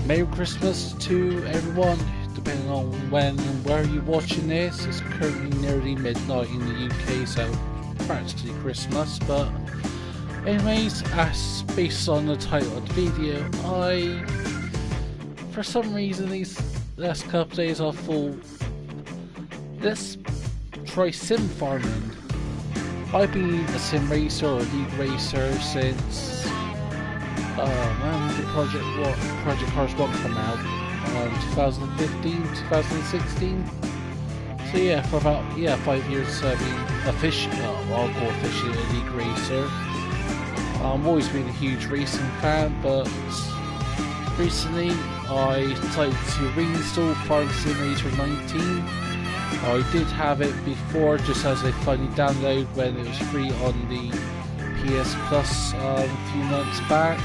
Merry Christmas to everyone, depending on when and where you're watching this. It's currently nearly midnight in the UK, so practically Christmas. But anyways, as based on the title of the video, for some reason these last couple of days I thought, let's try sim farming. I've been a sim racer or league racer since when did Project Cars 1 come out? 2015, 2016. So yeah, for about 5 years I've been I'll call officially a league racer. I've always been a huge racing fan, but recently I decided to reinstall Farm Simulator 19. I did have it before just as a funny download when it was free on the PS Plus a few months back.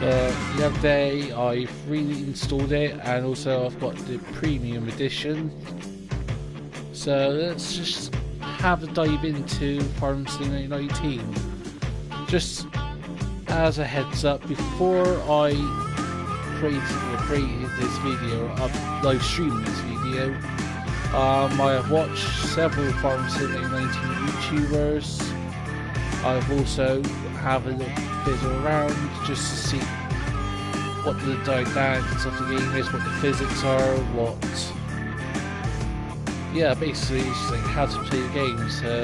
But the other day I reinstalled it, and also I've got the premium edition. So let's just have a dive into Farm Simulator 19. Just as a heads up, before I created this video, live streamed this video, I have watched several Farm Simulator 19 YouTubers. I've also have a little fiddle around just to see what the dynamics of the game is, what the physics are, basically it's just like how to play the game. So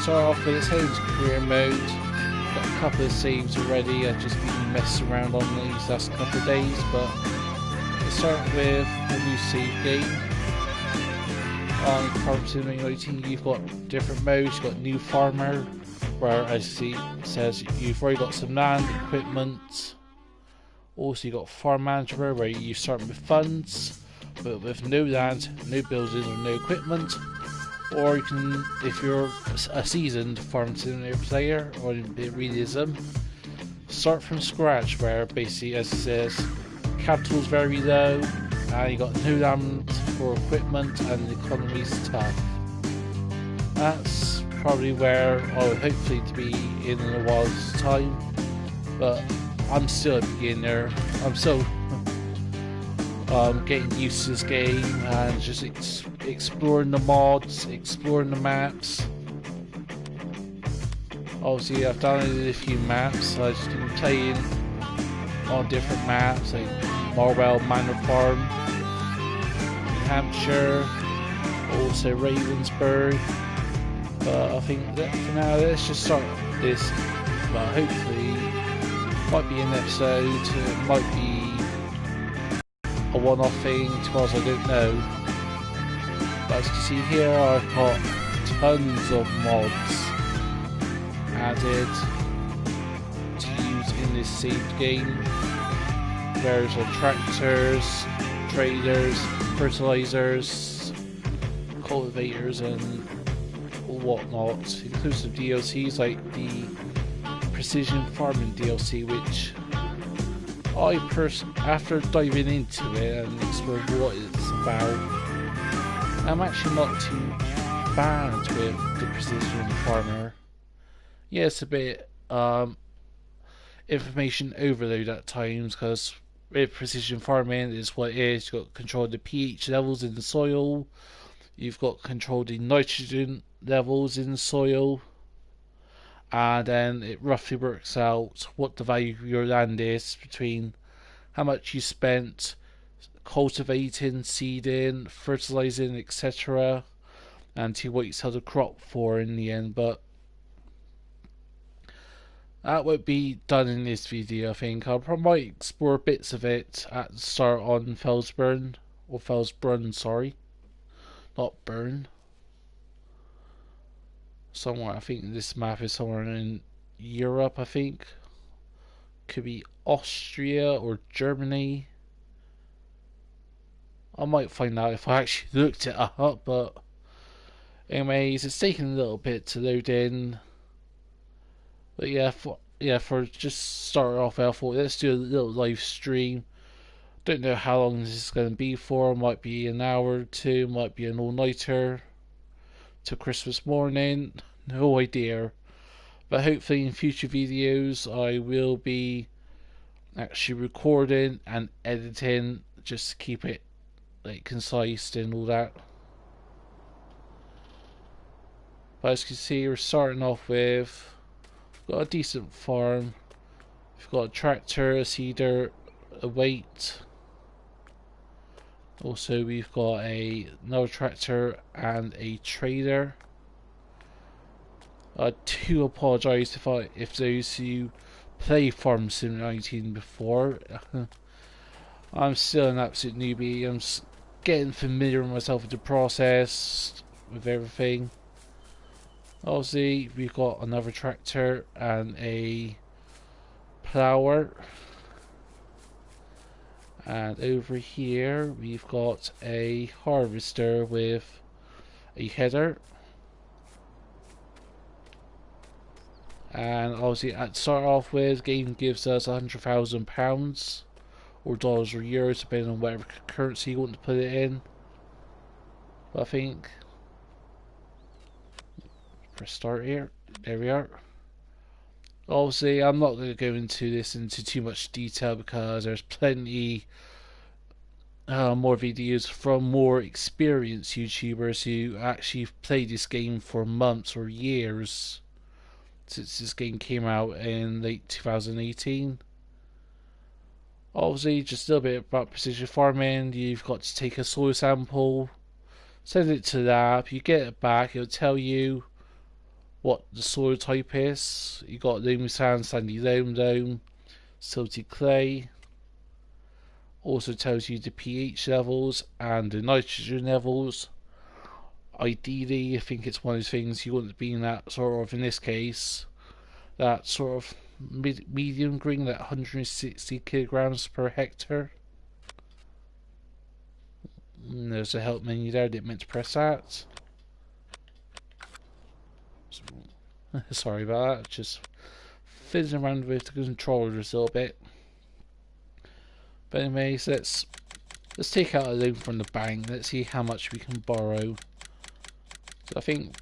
start off with its own career mode. Got a couple of saves already. I've just been messing around on these last couple of days, but let's start with a new save game. On Farm Simulator 19 you've got different modes. You've got New Farmer, where as you see it says you've already got some land, equipment. Also you got Farm Manager, where you start with funds but with no land, no buildings or no equipment. Or you can, if you're a seasoned Farm Simulator player or realism, start from scratch, where basically as it says capital's very low and you got no land for equipment and the economy's tough. That's probably where I would hopefully to be in a while's time, but I'm still a beginner. I'm still getting used to this game and just exploring the mods, exploring the maps. Obviously I've downloaded a few maps, so I've just been playing on different maps like Marwell Manor Farm, New Hampshire, also Ravensburg. But I think that for now let's just start this. Well, hopefully might be an episode, it might be a one-off thing, to us I don't know. But as you can see here I've got tons of mods added to use in this saved game. There's tractors, traders, fertilizers, cultivators and whatnot, inclusive DLCs like the Precision Farming DLC, which after diving into it and exploring what it's about, I'm actually not too bad with the Precision Farmer. Yeah, it's a bit information overload at times, because with Precision Farming is what it is. You've got control of the pH levels in the soil, you've got control of the nitrogen levels in the soil, and then it roughly works out what the value of your land is between how much you spent cultivating, seeding, fertilizing, etc., and to what you sell the crop for in the end. But that won't be done in this video. I think I probably might explore bits of it at the start on Felsbrunn, or Felsbrunn, sorry, not Burn. Somewhere, I think this map is somewhere in Europe, I think. Could be Austria or Germany. I might find out if I actually looked it up, but anyways, it's taking a little bit to load in. But for just start off, I thought let's do a little live stream. Don't know how long this is going to be for. Might be an hour or two, might be an all-nighter to Christmas morning, no idea. But hopefully in future videos I will be actually recording and editing just to keep it like concise and all that. But as you can see, we're starting off with, we've got a decent farm. We've got a tractor, a seeder, a weight. Also, we've got another tractor and a trailer. I do apologise if those who play Farm Sim 19 before. I'm still an absolute newbie. I'm getting familiar with myself with the process, with everything. Obviously, we've got another tractor and a plower. And over here, we've got a harvester with a header. And obviously, to start off with, the game gives us £100,000 or dollars or euros, depending on whatever currency you want to put it in. But I think, press start here. There we are. Obviously, I'm not going to go into too much detail because there's plenty more videos from more experienced YouTubers who actually played this game for months or years since this game came out in late 2018. Obviously, just a little bit about precision farming. You've got to take a soil sample, send it to the lab, you get it back, it'll tell you what the soil type is. You got loamy sand, sandy loam, silty clay. Also tells you the pH levels and the nitrogen levels. Ideally, I think it's one of those things you want to be in that sort of, in this case, that sort of medium green, that 160 kilograms per hectare. And there's a help menu there, I didn't meant to press that. Sorry about that, just fiddling around with the controllers a little bit. But anyways, let's take out a loan from the bank. Let's see how much we can borrow. So I think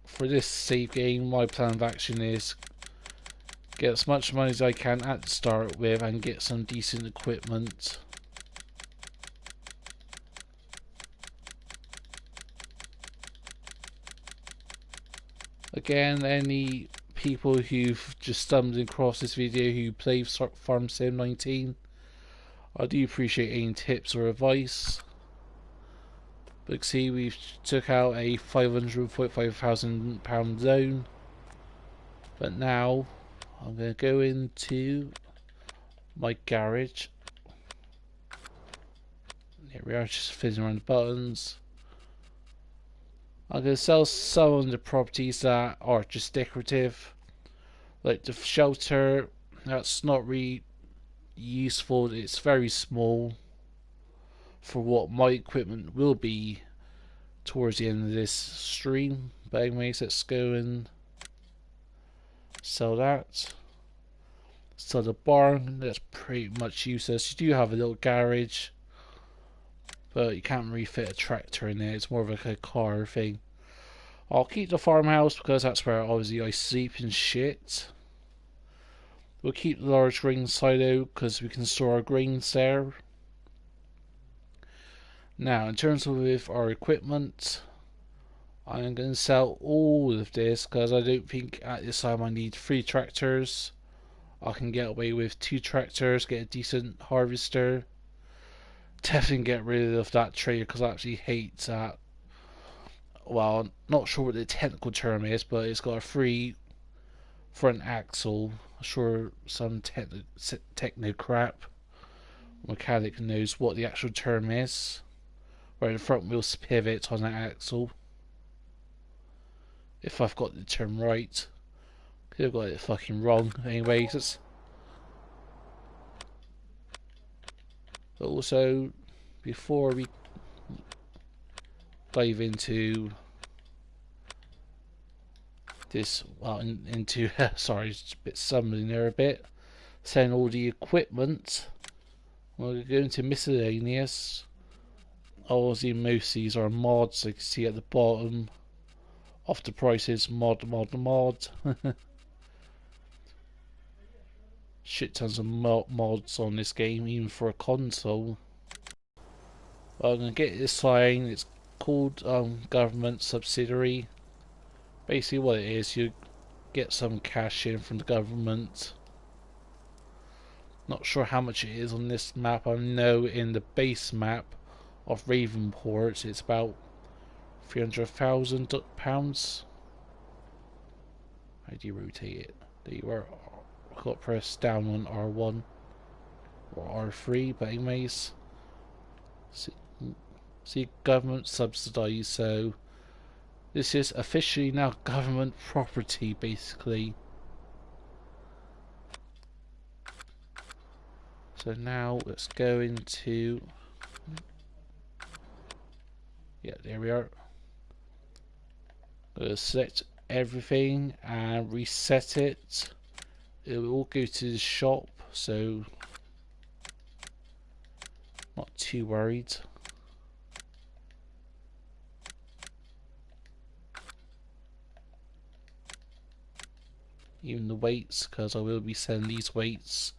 for this save game, my plan of action is get as much money as I can at the start with and get some decent equipment. Again, any people who've just stumbled across this video who play Farm Sim 19, I do appreciate any tips or advice. But see, we've took out a £545,000 loan. But now I'm going to go into my garage. Here we are, just fiddling around the buttons. I'm going to sell some of the properties that are just decorative, like the shelter. That's not really useful. It's very small for what my equipment will be towards the end of this stream. But anyways, let's go and sell that. Sell the barn. That's pretty much useless. You do have a little garage, but you can't really fit a tractor in there. It's more of like a car thing. I'll keep the farmhouse because that's where obviously I sleep and shit. We'll keep the large grain silo because we can store our grains there. Now, in terms of with our equipment, I'm going to sell all of this because I don't think at this time I need 3 tractors. I can get away with 2 tractors, get a decent harvester. Definitely get rid of that trailer because I actually hate that. Well, I'm not sure what the technical term is, but it's got a 3 front axle. I'm sure some techno crap mechanic knows what the actual term is. Where the front wheels pivot on that axle. If I've got the term right. Could have got it fucking wrong. Anyways, but also, before we dive into this, well, into sorry, it's a bit stumbling there a bit. Saying all the equipment, we'll go into miscellaneous. Obviously, most of these are mods. Like you can see at the bottom of the prices, mod. shit tons of mods on this game, even for a console. Well, I'm gonna get this sign. It's called government subsidiary. Basically, what it is, you get some cash in from the government. Not sure how much it is on this map. I know in the base map of Ravenport, it's about £300,000. How do you rotate it? There you are. I've got to press down on R1 or R3, but anyways. See, government subsidised, so this is officially now government property, basically. So now let's go into... Yeah, there we are. Select everything and reset it. It will all go to the shop, so not too worried. Even the weights, because I will be selling these weights.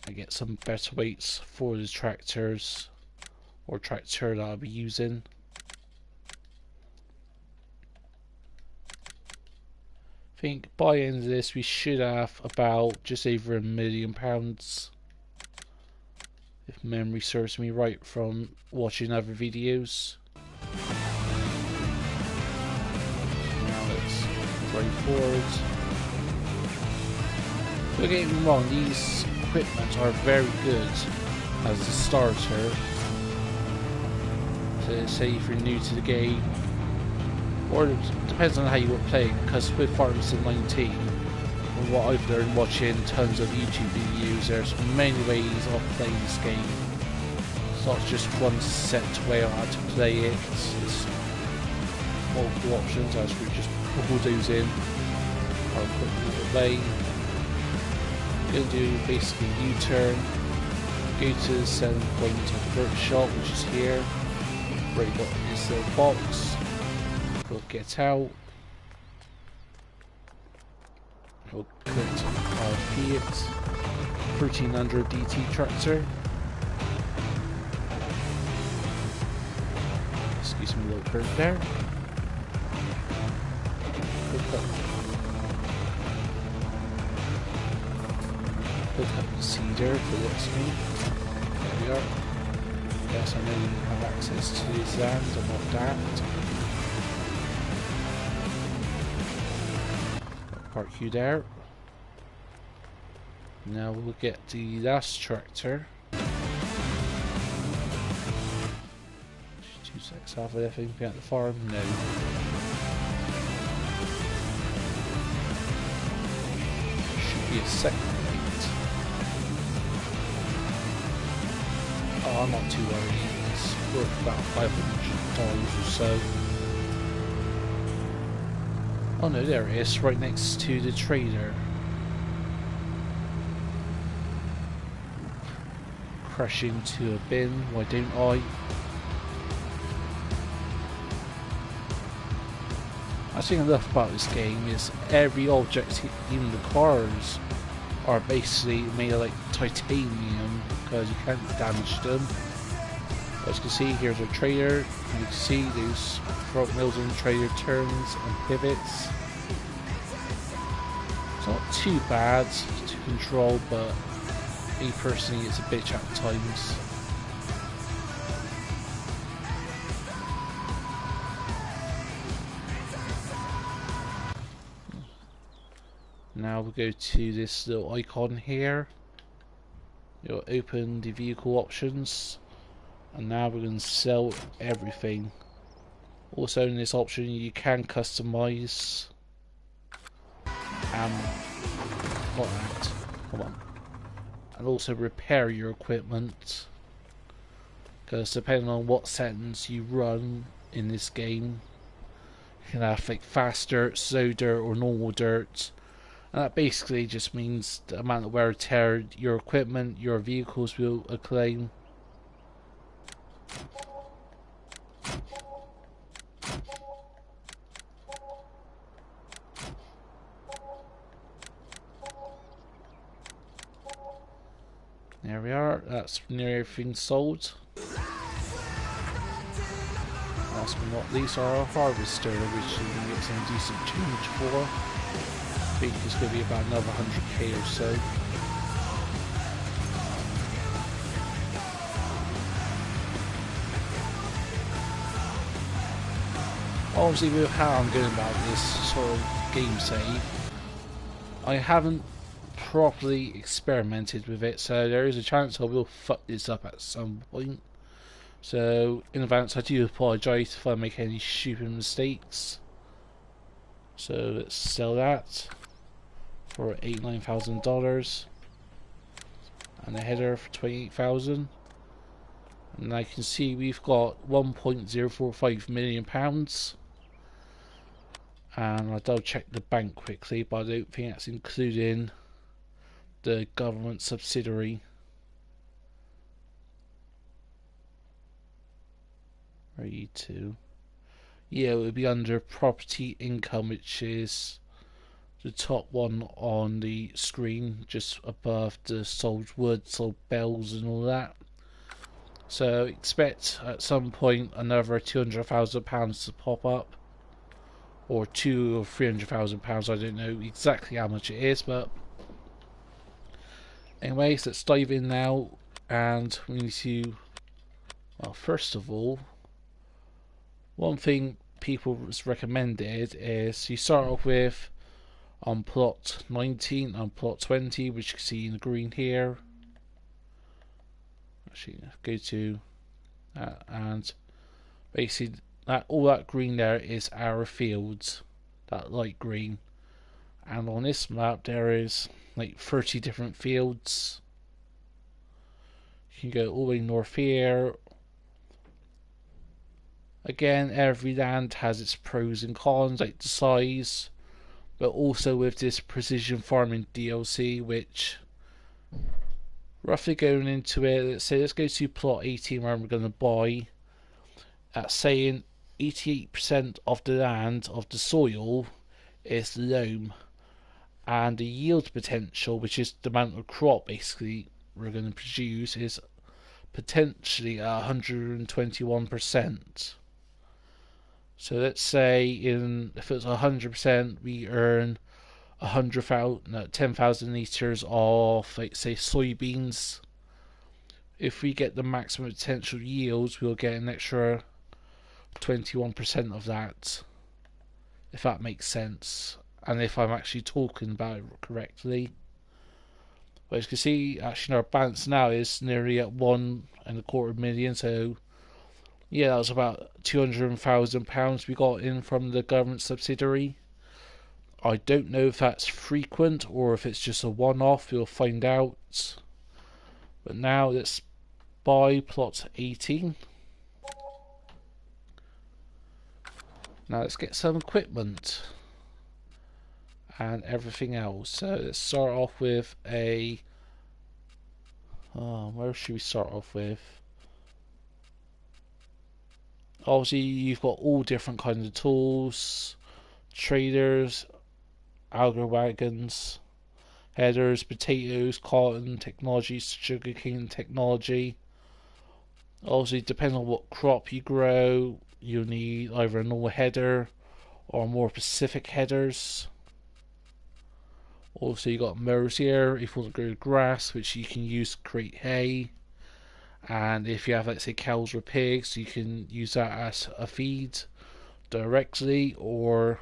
I get some better weights for the tractors or tractor that I'll be using. I think by the end of this we should have about just over £1 million, if memory serves me right from watching other videos. Now let's go forward. Don't get me wrong, these equipment are very good as a starter. So say if you're new to the game, or it depends on how you want to play, because with Farming Sim 19, from what I've learned watching tons of YouTube videos, there's many ways of playing this game. It's not just one set way on how to play it, it's multiple options as we just pull those in, or put them away. You'll do basically U-turn, go to the selling point of the workshop, which is here, where you got this little box. We'll get out. We'll put our Fiat 1300 DT tractor. Excuse me, a little curve there. Hook up the cedar for this me. There we are. Yes, I know you have access to these lands, I'm not daft. Park you there. Now we'll get the last tractor. 2 seconds half of everything at the farm? No. Should be a second weight. Oh, I'm not too worried. It's worth about $500 or so. Oh no, there it is, right next to the trailer. Crash into a bin, why don't I? I think enough about this game is every object, even the cars, are basically made of like titanium because you can't damage them. As you can see, here's our trailer. You can see those front wheels on the trailer turns and pivots. It's not too bad to control, but me personally, it's a bitch at times. Now we'll go to this little icon here. You'll open the vehicle options. And now we're going to sell everything. Also in this option you can customize not that, hold on, and also repair your equipment, because depending on what settings you run in this game, you can have like fast dirt, slow dirt or normal dirt, and that basically just means the amount of wear and tear your equipment, your vehicles will acclaim. that's nearly everything sold. Last but not least, our harvester, which you can get some decent change for. I think it's going to be about another 100k or so. Obviously, with how I'm going about this sort of game save, I haven't properly experimented with it, so there is a chance I will fuck this up at some point. So in advance, I do apologise if I make any stupid mistakes. So let's sell that for $89,000, and a header for $28,000. And I can see we've got £1.045 million. And I'll double check the bank quickly, but I don't think that's including the government subsidiary. Where are you to? Yeah, it would be under property income, which is the top one on the screen, just above the sold wood, sold bells and all that. So expect at some point another £200,000 to pop up, or £200,000 or £300,000. I don't know exactly how much it is, but anyways, let's dive in now. And we need to, well, first of all, one thing people recommended is you start off with on plot 19, on plot 20, which you can see in the green here. Actually, go to and basically that all that green there is our fields, that light green. And on this map there is like 30 different fields. You can go all the way north here. Again, every land has its pros and cons, like the size, but also with this precision farming DLC, which roughly going into it, let's go to plot 18 where we're going to buy. At saying 88% of the land, of the soil, is loam, and the yield potential, which is the amount of crop basically we're going to produce, is potentially 121%. So let's say if it's 100%, we earn 10,000 litres of, like, say, soybeans. If we get the maximum potential yields, we'll get an extra 21% of that, if that makes sense, and if I'm actually talking about it correctly. But as you can see, actually our balance now is nearly at £1.25 million. So yeah, that was about £200,000 we got in from the government subsidiary. I don't know if that's frequent or if it's just a one-off. We'll find out. But now let's buy plot 18. Now let's get some equipment and everything else. So let's start off with a... where should we start off with? Obviously you've got all different kinds of tools, traders, auger wagons, headers, potatoes, cotton technology, sugarcane technology. Obviously depending on what crop you grow, you'll need either a normal header or more specific headers. Also you got mowers here if you want to grow grass, which you can use to create hay. And if you have, let's say, cows or pigs, you can use that as a feed directly, or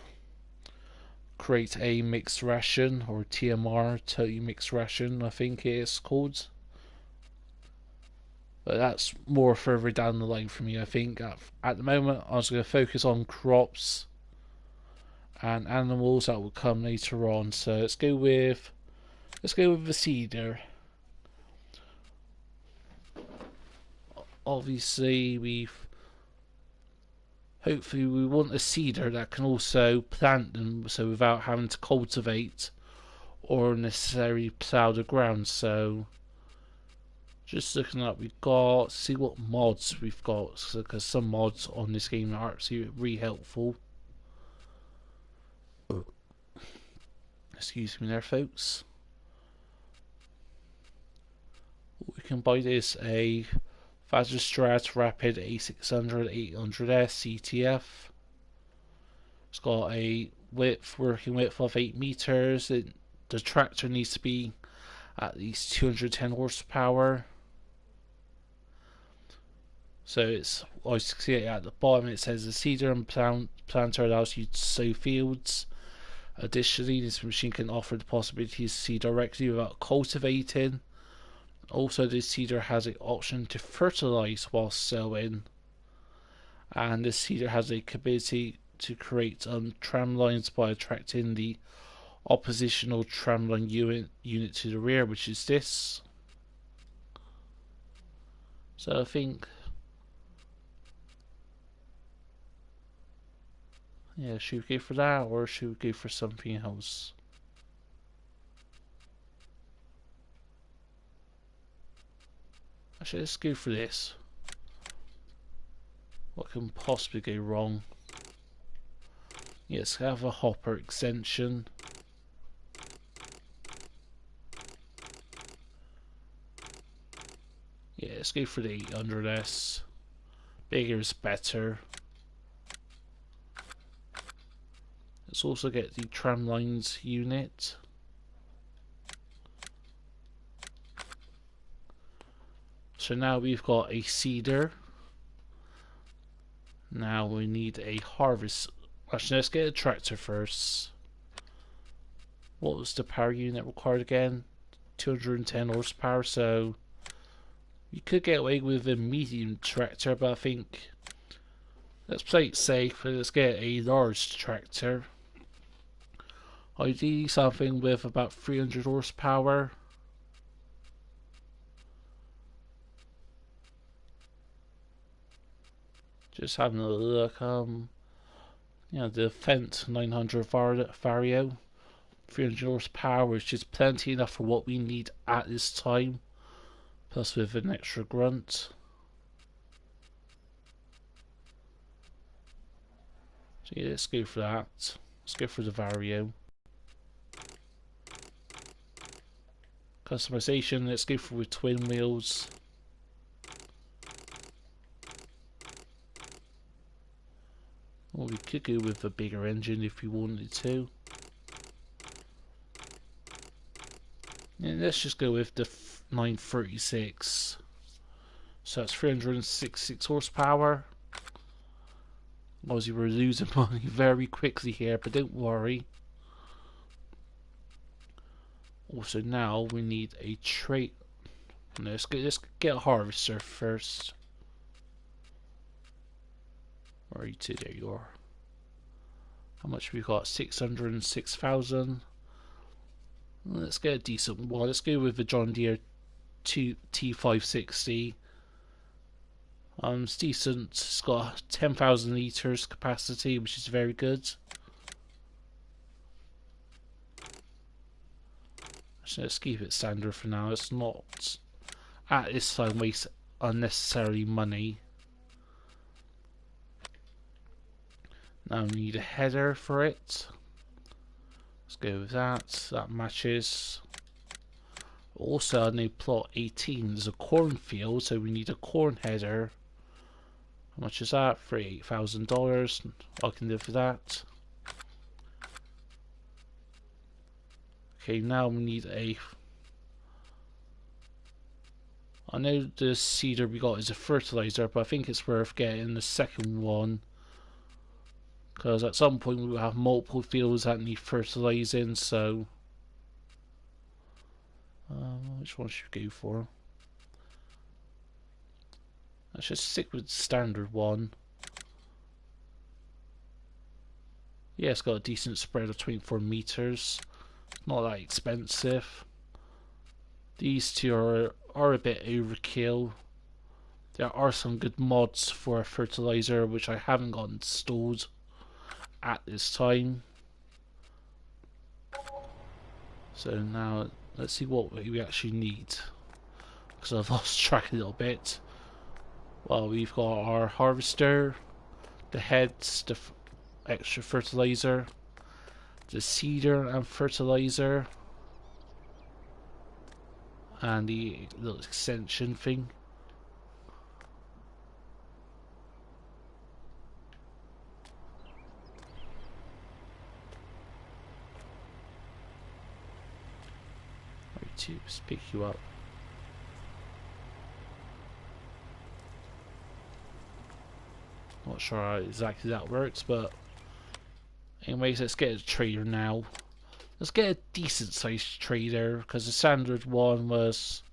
create a mixed ration, or TMR, totally mixed ration I think it is called. But that's more further down the line for me. I think at the moment I was going to focus on crops and animals that will come later on. So let's go with the seeder. Obviously hopefully we want a seeder that can also plant them, so without having to cultivate or necessarily plough the ground. So just looking up, we've got, see what mods we've got, because some mods on this game are actually really helpful. Excuse me there, folks. We can buy this a Strat Rapid A600 800S CTF. It's got a working width of 8 meters. The tractor needs to be at least 210 horsepower. So it's, I see it at the bottom, it says the seeder and planter allows you to sow fields. Additionally, this machine can offer the possibility to seed directly without cultivating. Also, this seeder has an option to fertilize while sowing. And this seeder has a capability to create tram lines by attracting the oppositional tramline unit to the rear, which is this. So I think, yeah, should we go for that or should we go for something else? Actually, let's go for this. What can possibly go wrong? Yes, have a hopper extension. Yeah, let's go for the 800S. Bigger is better. Let's also get the tramlines unit. So now we've got a seeder. Now we need a harvest. Actually, let's get a tractor first. What was the power unit required again? 210 horsepower, so you could get away with a medium tractor, but I think let's play it safe and let's get a large tractor. Ideally something with about 300 horsepower. Just having a look, the Fendt 900 Vario, 300 horsepower, which is plenty enough for what we need at this time, plus with an extra grunt. So yeah, let's go for that. Let's go for the Vario. Customization, let's go for with twin wheels. Or we could go with a bigger engine if we wanted to. And let's just go with the 936. So that's 366 horsepower. Obviously we're losing money very quickly here, but don't worry. Also now we need a trait. No, let's get a harvester first. Where are you two? There you are. How much we got? 606,000. Let's get a decent one. Let's go with the John Deere T560. It's decent. It's got 10,000 litres capacity, which is very good. So let's keep it standard for now. It's not at this time waste unnecessarily money. Now we need a header for it. Let's go with that. That matches. Also, I need plot 18. There's a cornfield, so we need a corn header. How much is that? $38,000. I can live with that. Okay, now we need a. I know the seeder we got is a fertilizer, but I think it's worth getting the second one. Because at some point we will have multiple fields that need fertilizing, so. Which one should we go for? Let's just stick with the standard one. Yeah, it's got a decent spread of 24 meters. Not that expensive. These two are a bit overkill. There are some good mods for a fertilizer which I haven't got installed at this time. So now let's see what we actually need, because I've lost track a little bit. Well, we've got our harvester, the heads, the extra fertilizer, the seeder and fertilizer. and the little extension thing. Right, to just pick you up. Not sure how exactly that works, but anyways, let's get a trader now. Let's get a decent sized trader, because the standard one was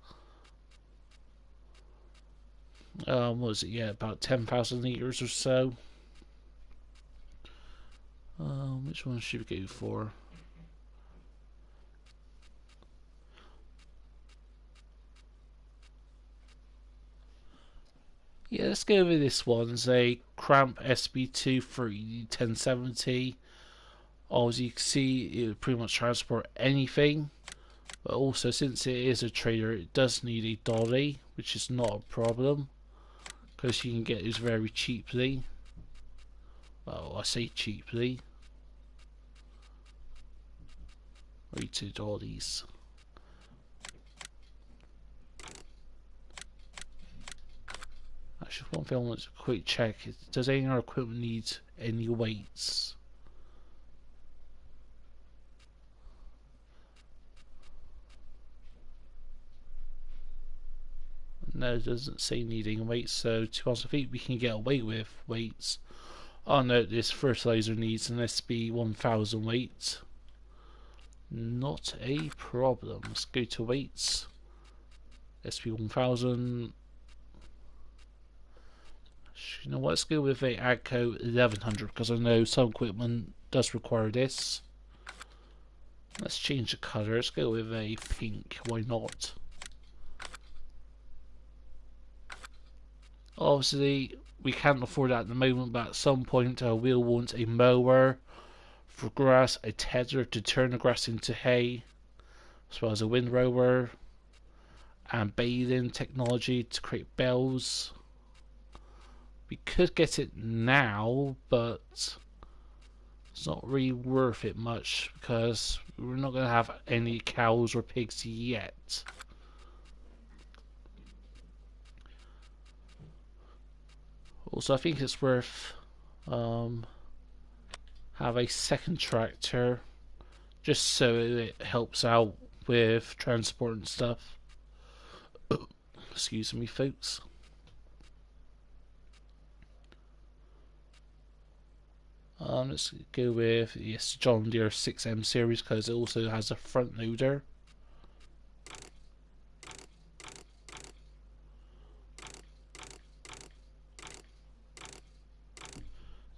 what was it? Yeah, about 10,000 liters or so. Which one should we go for? Yeah, let's go with this one. It's a Cramp SB2 for 1070. As you can see, it would pretty much transport anything. But also, since it is a trader, it does need a dolly, which is not a problem, because you can get these very cheaply. Well, I say cheaply. 2 dollies. Actually, one thing I want to quick check is, does any of our equipment need any weights? No, it doesn't say needing weights, so to be honest, I think we can get away with weights. Oh no, this fertilizer needs an SB 1000 weight. Not a problem. Let's go to weights. SB 1000. You know what, let's go with a AGCO 1100, because I know some equipment does require this. Let's change the colour. Let's go with a pink. Why not? Obviously, we can't afford that at the moment, but at some point I will want a mower for grass, a tether to turn the grass into hay, as well as a windrower, and baling technology to create bells. We could get it now, but it's not really worth it much, because we're not going to have any cows or pigs yet. Also, I think it's worth have a second tractor, just so it helps out with transport and stuff. Excuse me, folks. Let's go with yes, John Deere 6M series, because it also has a front loader.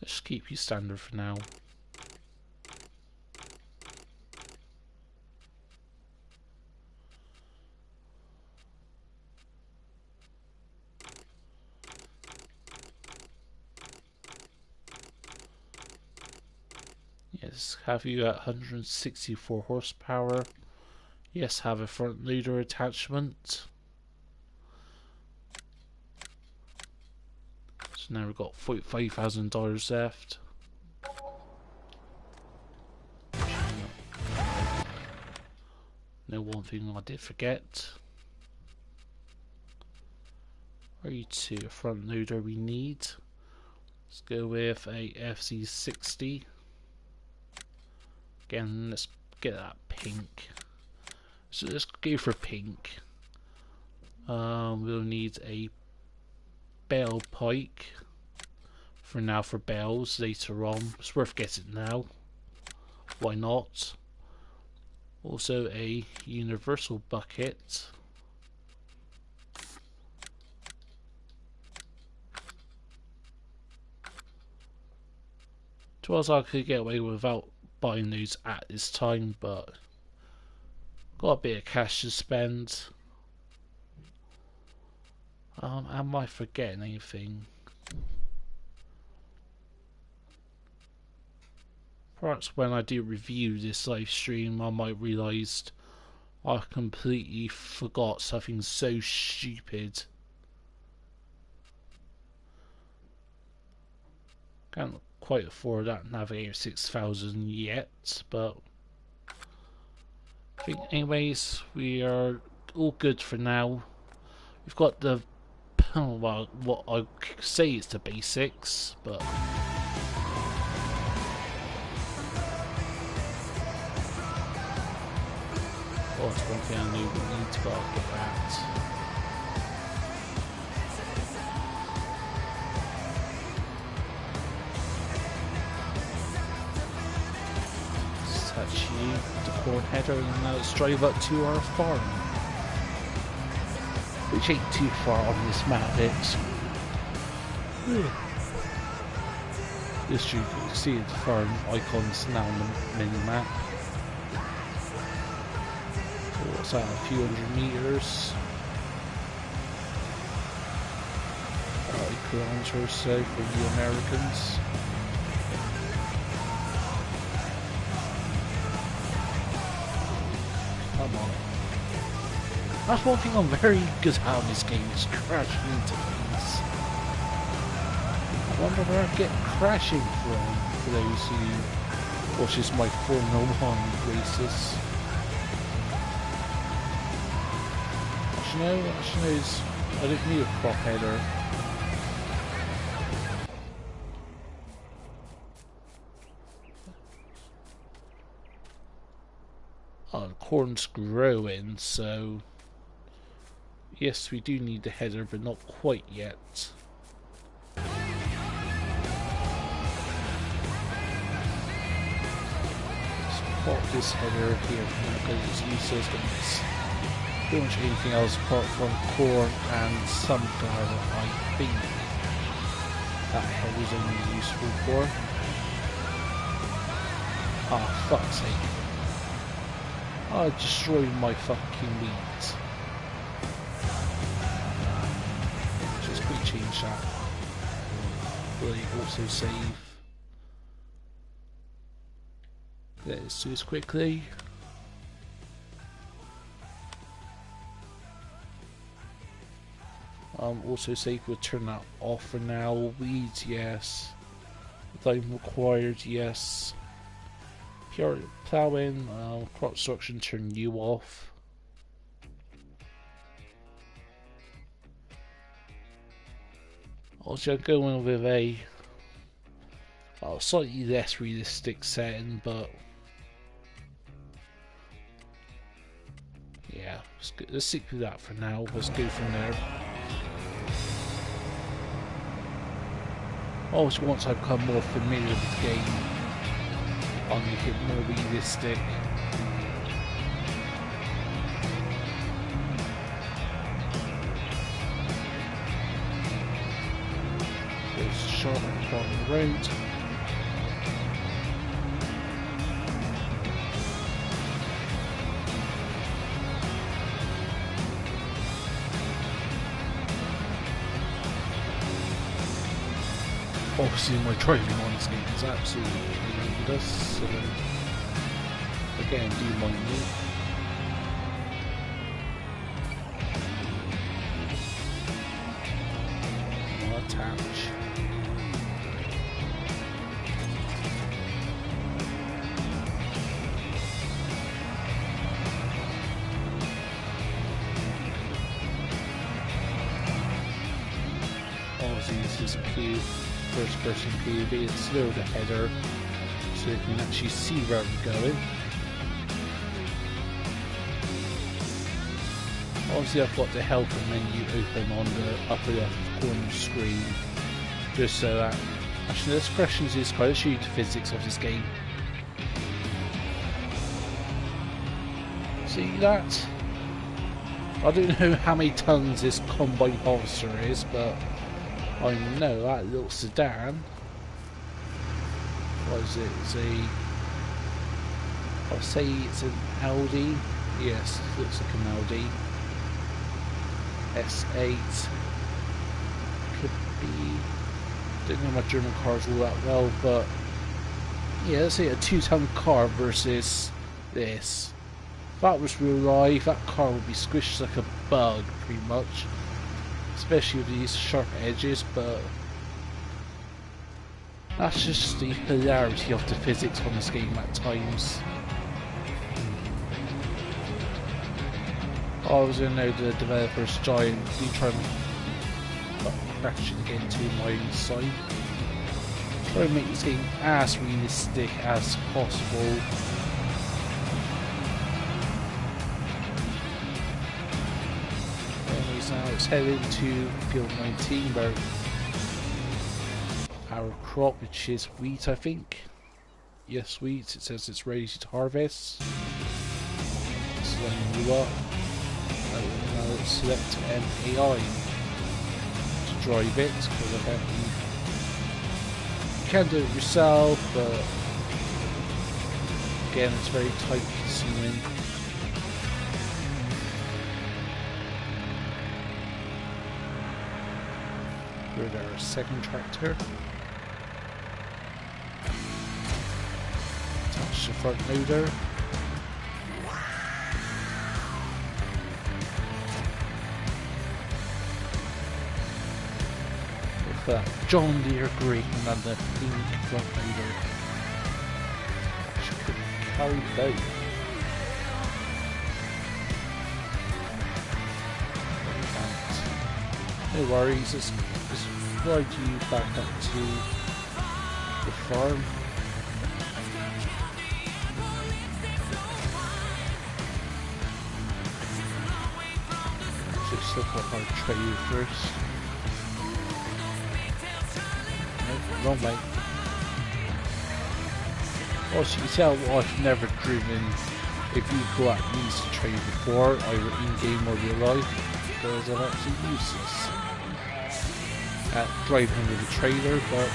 Let's keep you standard for now. Yes, have you at 164 horsepower. Yes, have a front loader attachment. So now we've got $45,000 left. Now, one thing I did forget. To a front loader we need. Let's go with a FC60. Again, let's get that pink. So let's go for pink. We'll need a bell pike for now, for bells later on. It's worth getting now. Why not? Also a universal bucket. To us, I could get away without buying those at this time, but got a bit of cash to spend. Am I forgetting anything? Perhaps when I do review this live stream, I might realise I completely forgot something so stupid. Can't quite afford that Navigator 6000 yet, but I think anyways we are all good for now. We've got the, well, what I say is the basics, but that's one thing I knew we need to get that. Actually, the corn header, and now let's drive up to our farm, which ain't too far on this map. It's this, you can see the farm icons now on the mini map. So what's that, a few hundred meters, kilometers or so for you Americans. Come on. That's one thing I'm very good at in this game, is crashing into things. I wonder where I get crashing from, for those who watches my Formula 1 races. Actually no, I don't need a prop header. Oh, the corn's growing, so yes, we do need the header, but not quite yet. Let's pop this header here because it's useless. It's pretty much anything else apart from corn and sunflower, I think that header's only useful for. Ah, fuck's sake. I destroyed my fucking wheat. Just quick change that. Will you also save? Let's do this quickly. Also save, we'll turn that off for now. Weeds, yes. Time required, yes. Pure ploughing, crop destruction, turn you off. Also, I'm going with a slightly less realistic setting, but yeah, let's stick with that for now. Let's go from there. Also, once I become more familiar with the game, I'll make it more realistic. There's sharp on the road. Obviously my driving on this game is absolutely horrendous, so again, do mind me. I'll attach. Obviously this is a cube. First person POV, it's slow the header so you can actually see where I'm going. Obviously I've got the helper menu open on the upper left corner screen just so that, actually let's crash into this car, let's show you the physics of this game. See that? I don't know how many tons this combine harvester is, but I know that little sedan. What is it? It's I'll say it's an Audi. Yes, it looks like an Audi. S8. Could be. Don't know my German cars all that well, but yeah, let's say a 2-ton car versus this. If that was real life, that car would be squished like a bug, pretty much. Especially with these sharp edges, but that's just the hilarity of the physics on this game at times. I was in there, the developer's giant, he tried crashing into my side. Try to make this game as realistic as possible. Anyways, now let's head into field 19 where our crop, which is wheat, I think. Yes, wheat. It says it's ready to harvest. Let's line you up. Now let's select an AI to drive it, because apparently you can do it yourself, but again, it's very time consuming. We're our second tractor. Attach the front loader. With that John Deere green and the pink front loader. Should carry both. No worries, let's ride you back up to the farm. Let's look at our trailer first. Nope, wrong way. As you can tell, I've never driven a vehicle at least a trailer before, either in-game or real life, because I'm actually useless at driving with a trailer, but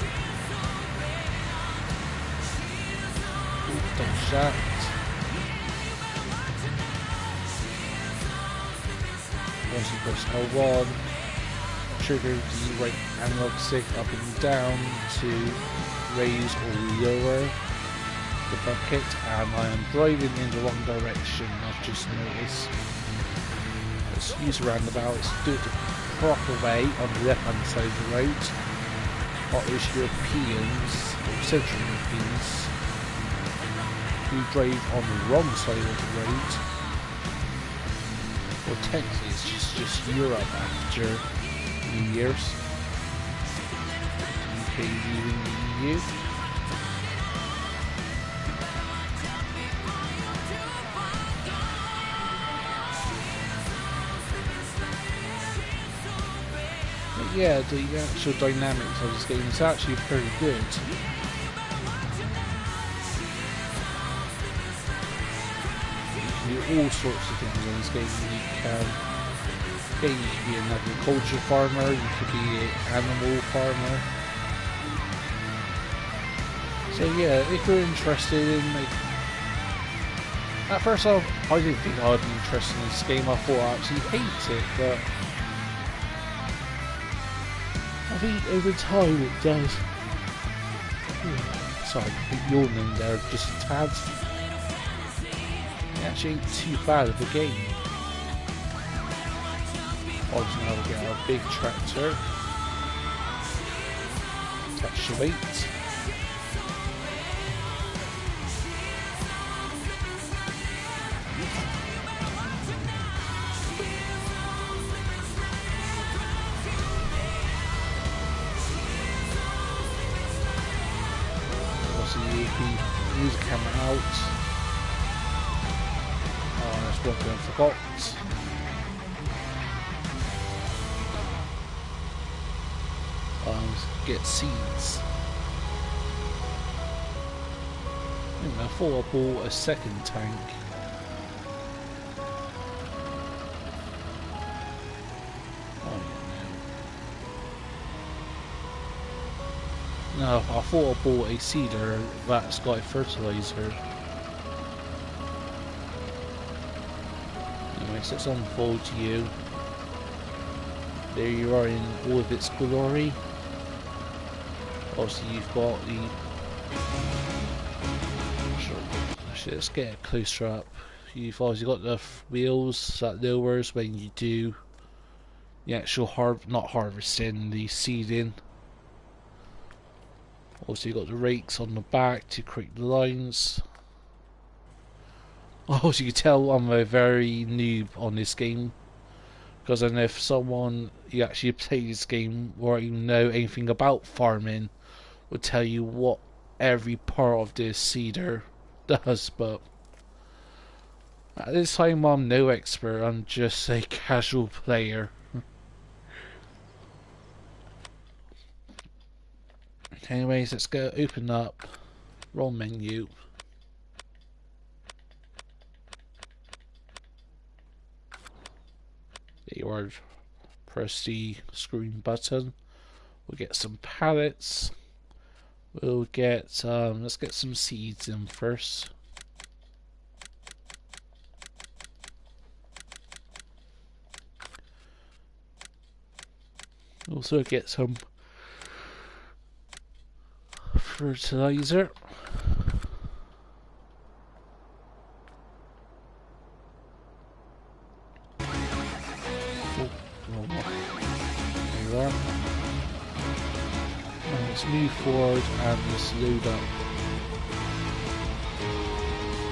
dodge that. Once you press L1, trigger the right analog stick up and down to raise or lower the bucket, and I am driving in the wrong direction, I've just noticed. Let's use a roundabout, let's do it the proper way on the left hand side of the road. Scottish Europeans, or Central Europeans, who drive on the wrong side of the road. Well, technically it's just Europe after New Year's. UK leaving the EU. But yeah, the actual dynamics of this game is actually pretty good. You can do all sorts of things in this game. You can be an agriculture farmer, you could be an animal farmer. So yeah, if you're interested in, like, at first I didn't think I'd be interested in this game. I thought I actually hate it, but I think over time it does. Sorry, yawning there just a tad. It actually ain't too bad of a game. Obviously now we get our big tractor. Attach the weight. Use the camera out. Oh, that's one thing I forgot. Get seeds. I thought I bought a second tank. Oh yeah, no, I thought I bought a seeder that's got a fertilizer. Anyways, let's unfold to you. There you are in all of its glory. Obviously you've got the... Actually, let's get it closer up. You've obviously got the wheels that lowers when you do the actual not harvesting, the seeding. Also you've got the rakes on the back to create the lines. Oh, as you can tell, I'm a very noob on this game. Because I know if someone who actually plays this game or even know anything about farming would tell you what every part of this seeder does, but at this time I'm no expert, I'm just a casual player. Anyways, let's go open up, roll menu. There you are, press the screen button. We'll get some pallets. We'll get, let's get some seeds in first. Also get some fertilizer. Oh, wrong one. There you are. And let's move forward and let's load up.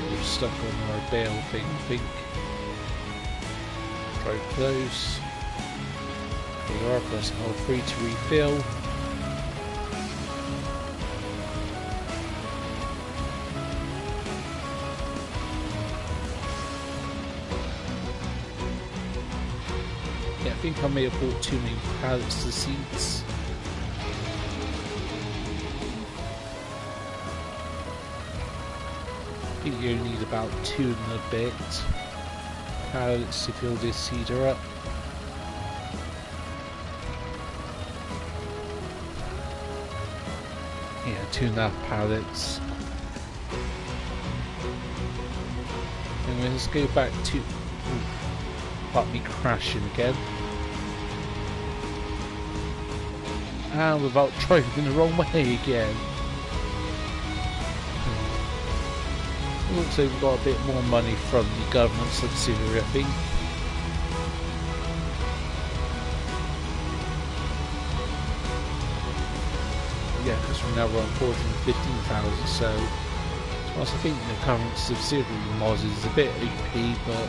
We're stuck on our bale thing, I think. Try close. There you are, press L3 to refill. Yeah, I think I may have bought too many pallets of seeds. I think you only need about 2 and a bit pallets to fill this seeder up. Yeah, 2.5 pallets. And let's go back to... Got me crashing again. And without driving the wrong way again. Looks like we've got a bit more money from the government subsidiary, I think. Yeah, because from now we're on 15,000, so whilst I think the current subsidiary mod is a bit OP, but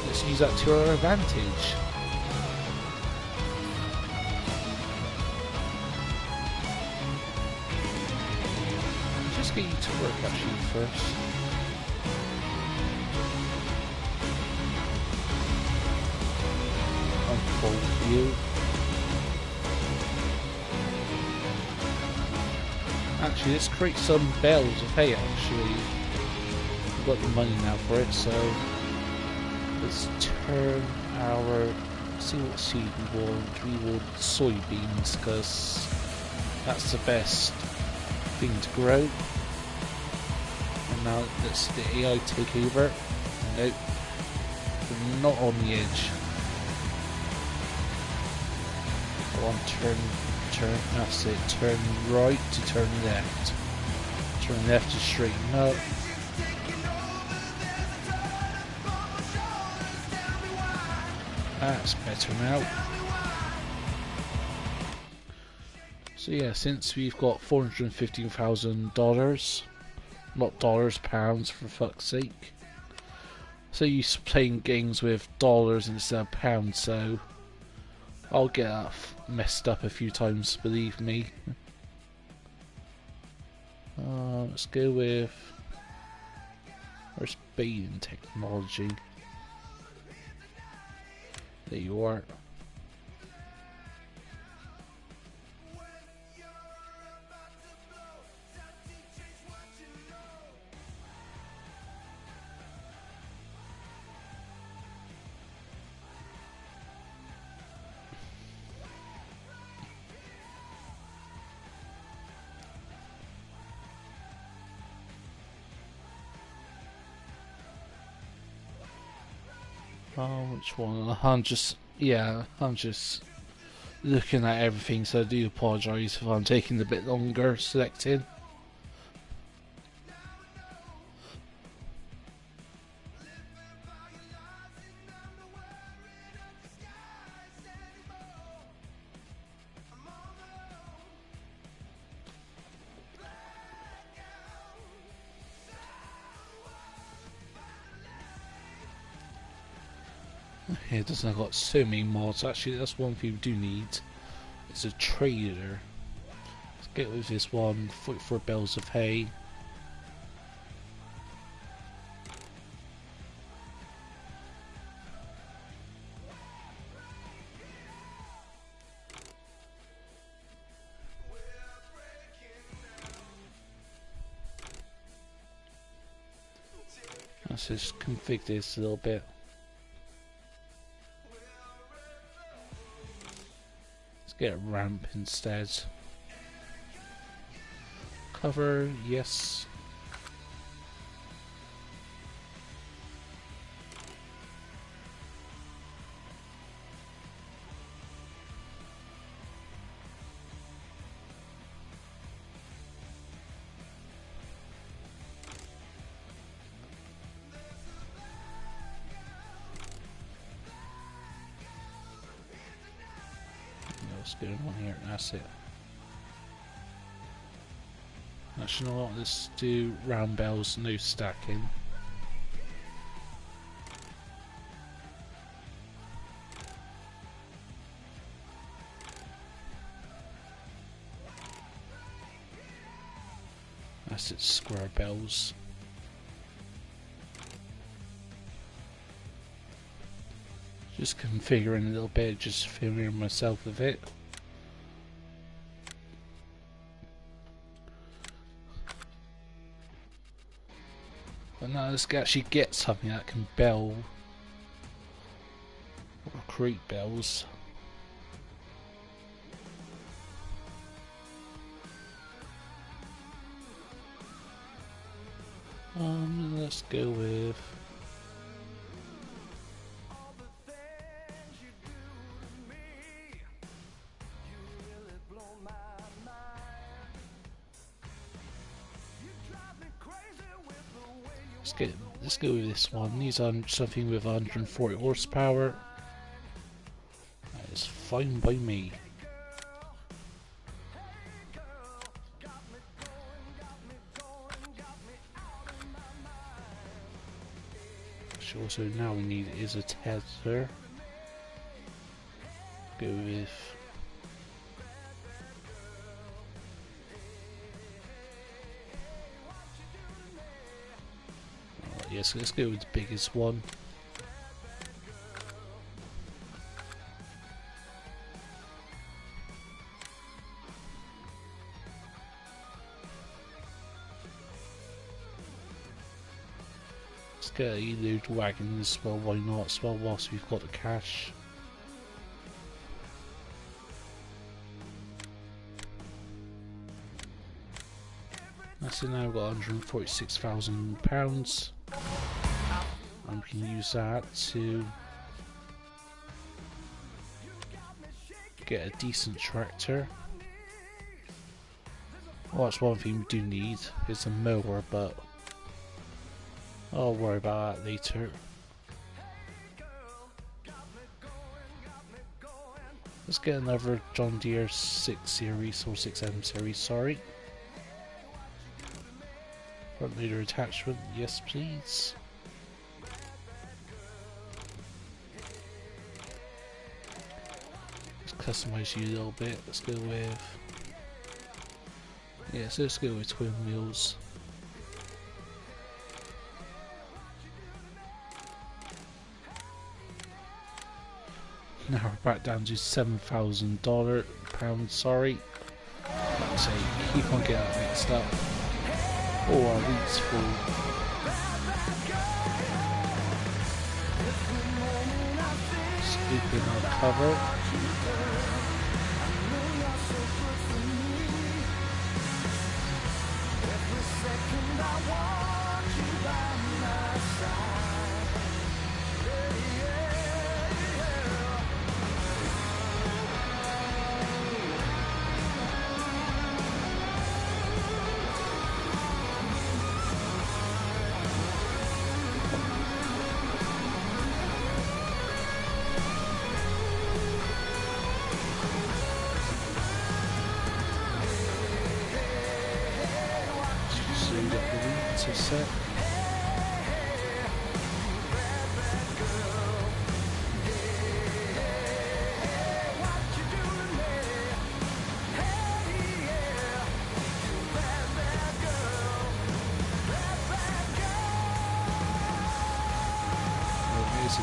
let's use that to our advantage. Just get you to work actually first. Unfold you. Actually, let's create some bales of hay actually. We've got the money now for it, so let's turn our... see what seed we want. We want soybeans, because that's the best thing to grow. And now let's the AI take over. Nope. We're not on the edge. I want to turn, that's it. Turn right to turn left. Turn left to straighten up. That's better now. So yeah, since we've got $415,000, not dollars, pounds for fuck's sake. So used to playing games with dollars instead of pounds, so I'll get that messed up a few times, believe me. Let's go with... where's baiting technology? There you are. Oh, which one? I'm just looking at everything, so I do apologise if I'm taking a bit longer selecting. Yeah, it doesn't have got so many mods. Actually, that's one thing we do need. It's a trader. Let's get with this one. 44 bales of hay. Let's just configure this a little bit. Let's get a ramp instead. Cover, yes. What's going on here? That's it. Actually, you know what? Let's do round bells, no stacking. That's it, square bells. Just configuring a little bit, just familiar myself with it. But now let's actually get something that can bell or create bells. Let's go with let's go with this one. These are something with 140 horsepower. That is fine by me. Also now we need is a tether. Go with yes, let's go with the biggest one. Let's get a load wagon as well, why not, as well, whilst we've got the cash. So now we've got £146,000 and we can use that to get a decent tractor. Well, that's one thing we do need, is a mower, but I'll worry about that later. Let's get another John Deere 6 Series or 6M Series, sorry. Front loader attachment, yes please. Let's customize you a little bit. Let's go with, yeah, so let's go with twin wheels. Now we're back down to £7,000, sorry. Like I say, keep on getting mixed up. Oh, our wheat's full. Scooping our cover. Set.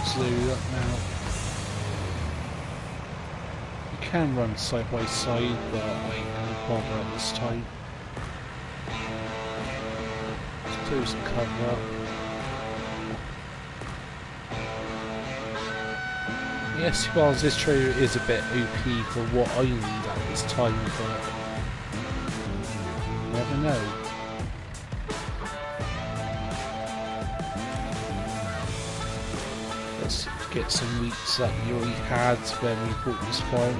it's loaded up now. You can run side by side, but I ain't gonna bother at this time. Let's close the cover up. Yes, well, this trailer is a bit OP for what I need at this time, but you never know. Let's get some weeks that we already had when we bought this farm.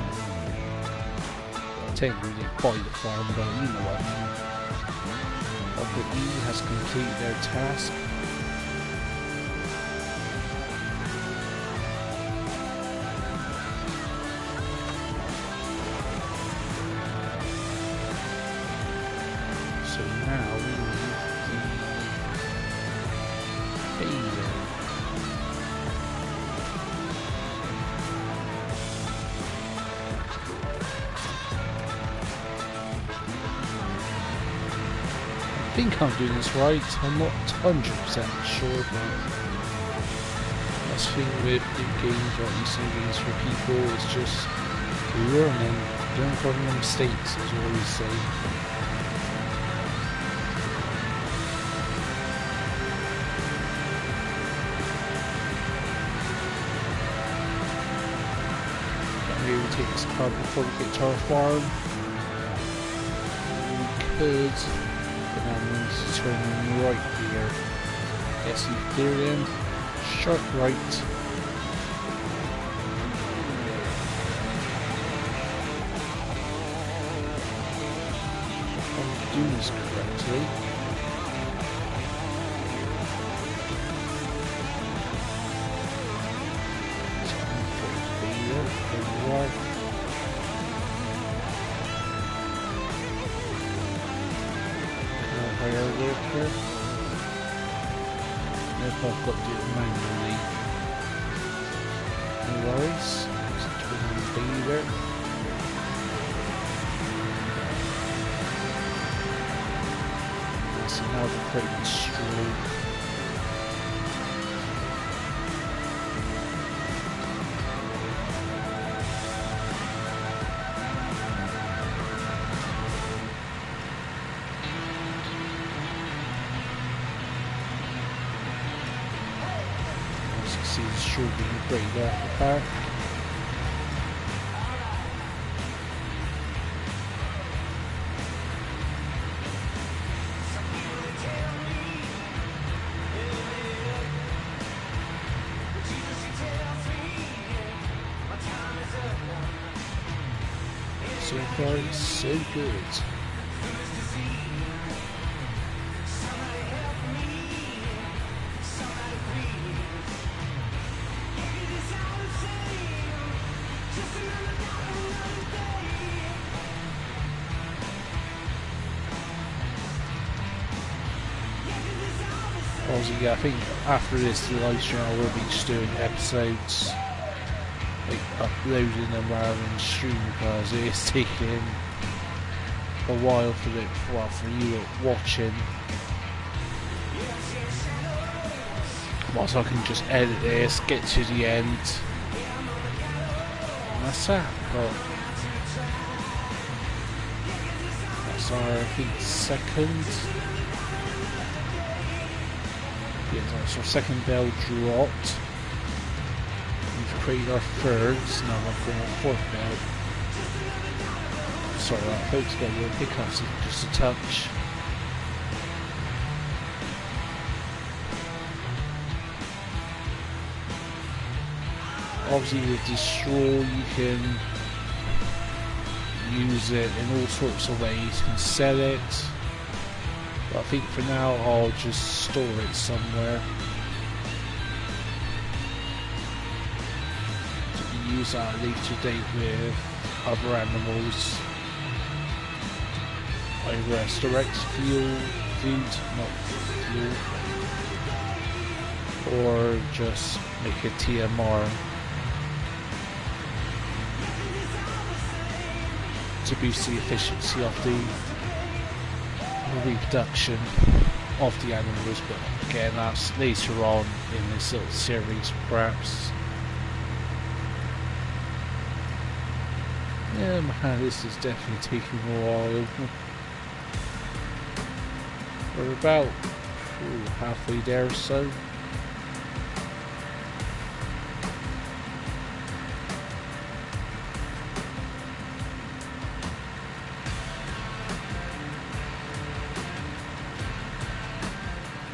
Technically we didn't buy the farm, but you know what I mean. Upper E has completed their task. So now we need the failure. I think I'm doing this right, I'm not 100% sure, but that's the thing with new games or recent games for people, it's just learning, learn from your mistakes, as I always say. Maybe we take this car before we get to our farm. We could. But now we need to turn right here. Yes, you clear in. Sharp right. If I'm doing this correctly. So I'm putting there, right. Higher worker. If I've got to do it manually. No worries. Just turn on the beaver. So now the crate is straight. See the straw being break there at the back. So far it's so good. Obviously, yeah, I think after this live stream I will be just doing episodes, like uploading them rather than streaming, because it is taking a while for you watching. Whilst I can just edit this, get to the end, and that's that. But that's our, I think, second. So our second bell dropped. We've created our third, so now we're going our fourth bell. Sorry about that, folks, got your hiccups just a touch. Obviously with this straw you can use it in all sorts of ways. You can sell it. I think for now I'll just store it somewhere to use at a later date with other animals, either as direct food, not fuel, or just make a TMR to boost the efficiency of the reproduction. of the animals, but again, that's later on in this little series, perhaps. Yeah, man, this is definitely taking a while. We're about halfway there or so.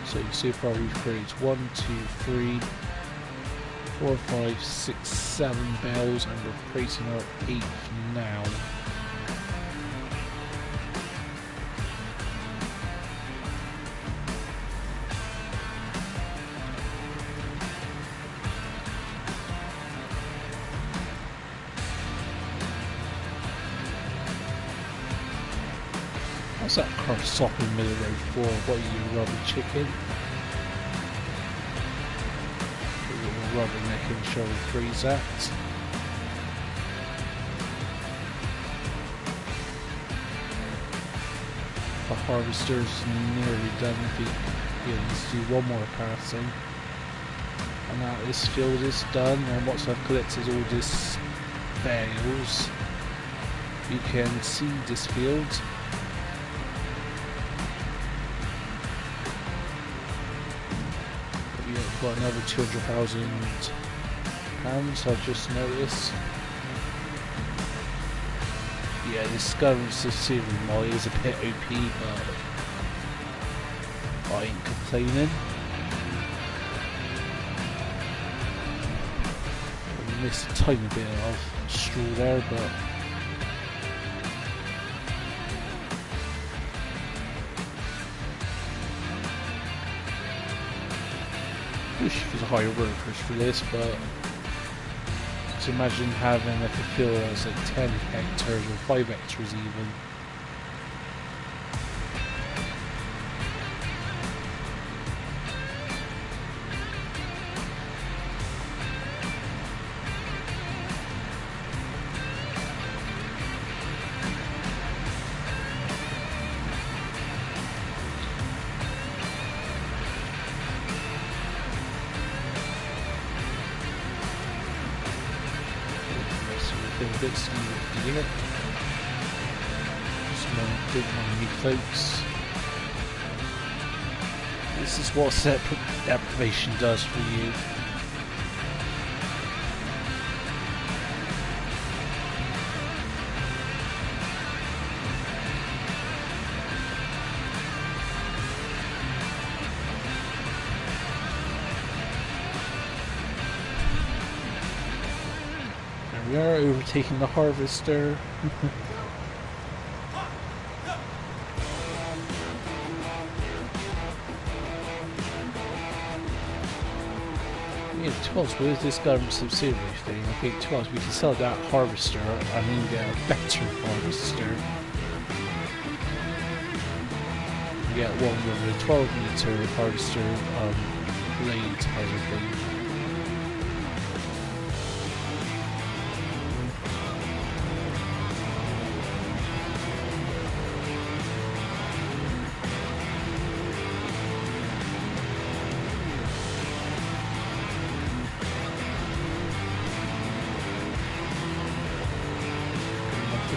So you see far we've created 1, 2, 3, 4, 5, 6, 7 bells, and we're creating our 8th now. What's that car stopping in the middle of the road for? What are you, rubber chicken? Rubbernecking shall we freeze that? The harvester's nearly done. Let's do one more passing. And now this field is done, and once I've collected all this bales, you can see this field. Got another £200,000, I've just noticed. Yeah, this government subsidiary mod is a bit OP, but I ain't complaining. I missed a tiny bit of straw there, but wish there's higher workers for this, but to imagine having like a field that's like 10 hectares or 5 hectares even. Bits here. Just don't mind me, folks. This is what set deprivation does for you. We are overtaking the harvester. Yeah, to us, with this government subsidiary thing, okay, to us, we can sell that harvester and then get a better harvester. We get one with a 12-meter harvester blade type of thing.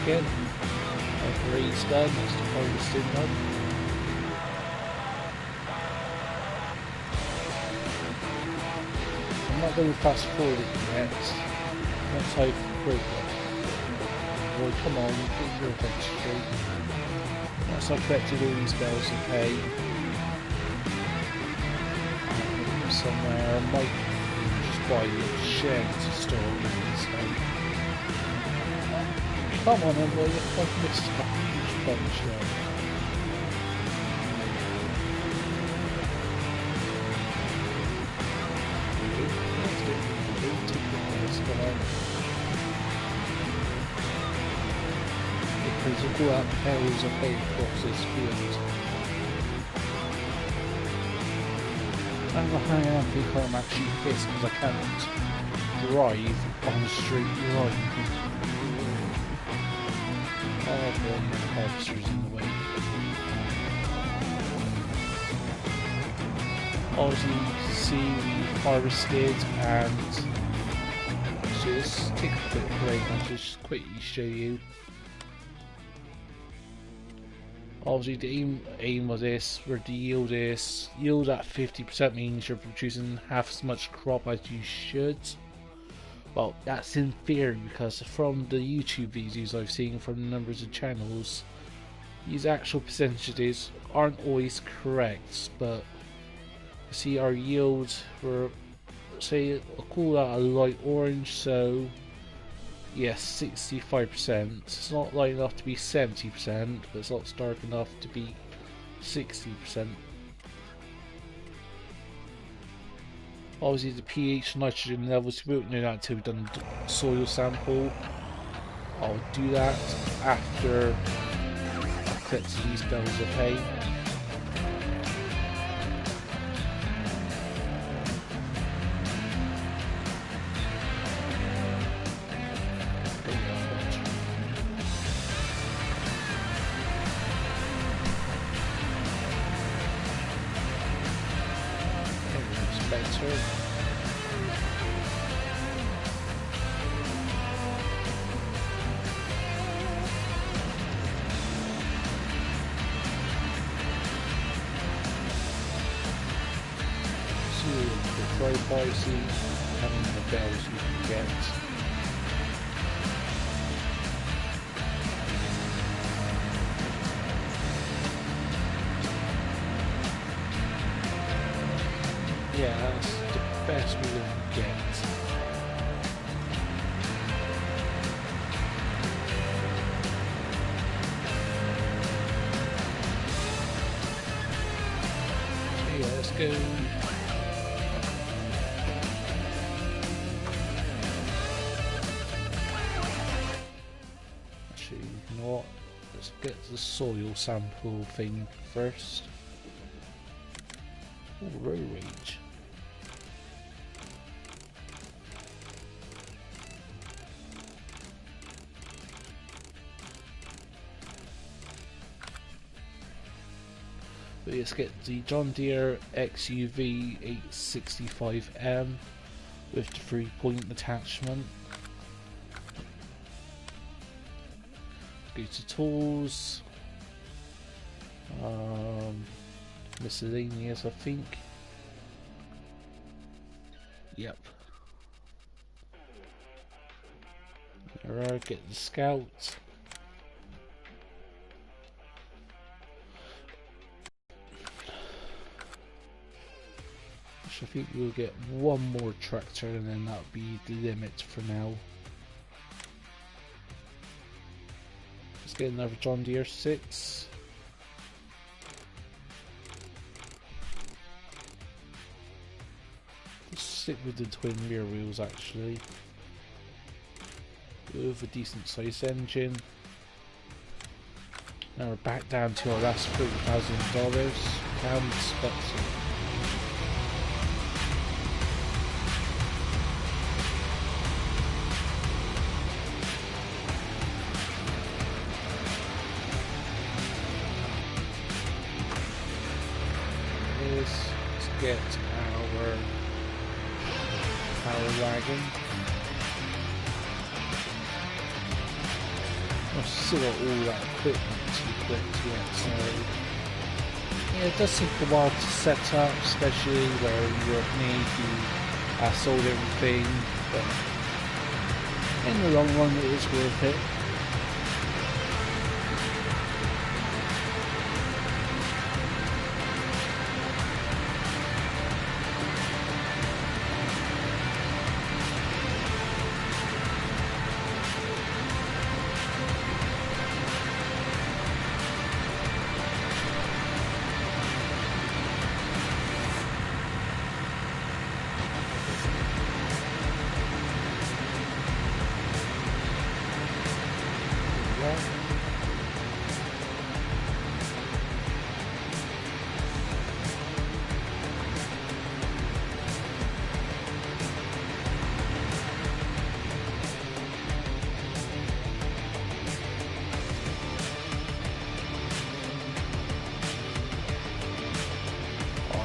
Again, our grade's done, that's the harvesting done. I'm not going to fast forward it yet. Let's hope progress. Boy, come on, get your head straight. Once I've collected all these bells of hay, somewhere, I might just buy a shed to store all this hay. Come on, then, boy, I've missed a huge bunch there. Because of all that areas of hay across this field. I don't know how I think I'm actually pissed because I can't drive on the straight line. Oh boy, the harvester's in the way. Obviously, you can see we harvested, and so let's take a quick break and just quickly show you. Obviously, the aim of this, where the yield is, yield at 50% means you're producing half as much crop as you should. Well, that's in theory, because from the YouTube videos I've seen from the numbers of channels, these actual percentages aren't always correct, but see our yields were, say, I'll call that a light orange, so yes, 65%. It's not light enough to be 70%, but it's not dark enough to be 60%. Obviously the pH, nitrogen levels, we won't know that until we've done the soil sample. I'll do that after I've collected these bales of hay. Better. Very pricey, having the bells you can get. Yeah, that's the best we can get. So yeah, let's go. You know what? Let's get the soil sample thing first. Oh, road rage. But let's get the John Deere XUV 865M with the 3-point attachment. Go to tools, miscellaneous, I think. Yep. Alright, get the Scout. I think we'll get one more tractor and then that'll be the limit for now. Let's get another John Deere 6. Let's stick with the twin rear wheels actually. With a decent sized engine. Now we're back down to our last $30,000. Pound Spectre. Let's get our power wagon. I've still got all that equipment to collect yet, so yeah, it does take a while to set up, especially where you need to sold everything, but in the long run it is worth it.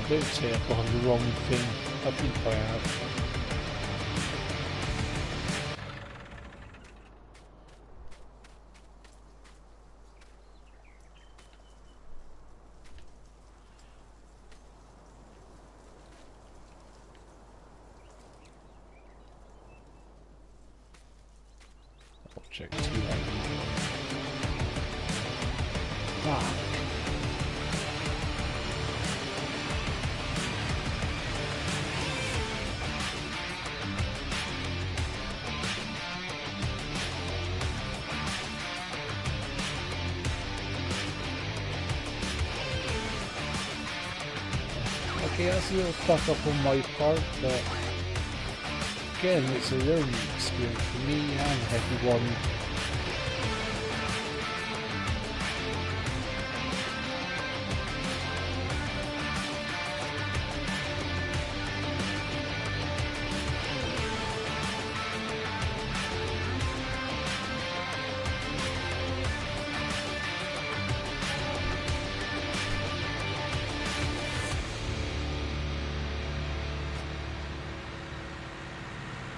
Don't say I've gone the wrong thing. I think I have. Object 2. Fuck. Okay, that's a little fuck up on my part, but again, it's a learning experience for me and everyone.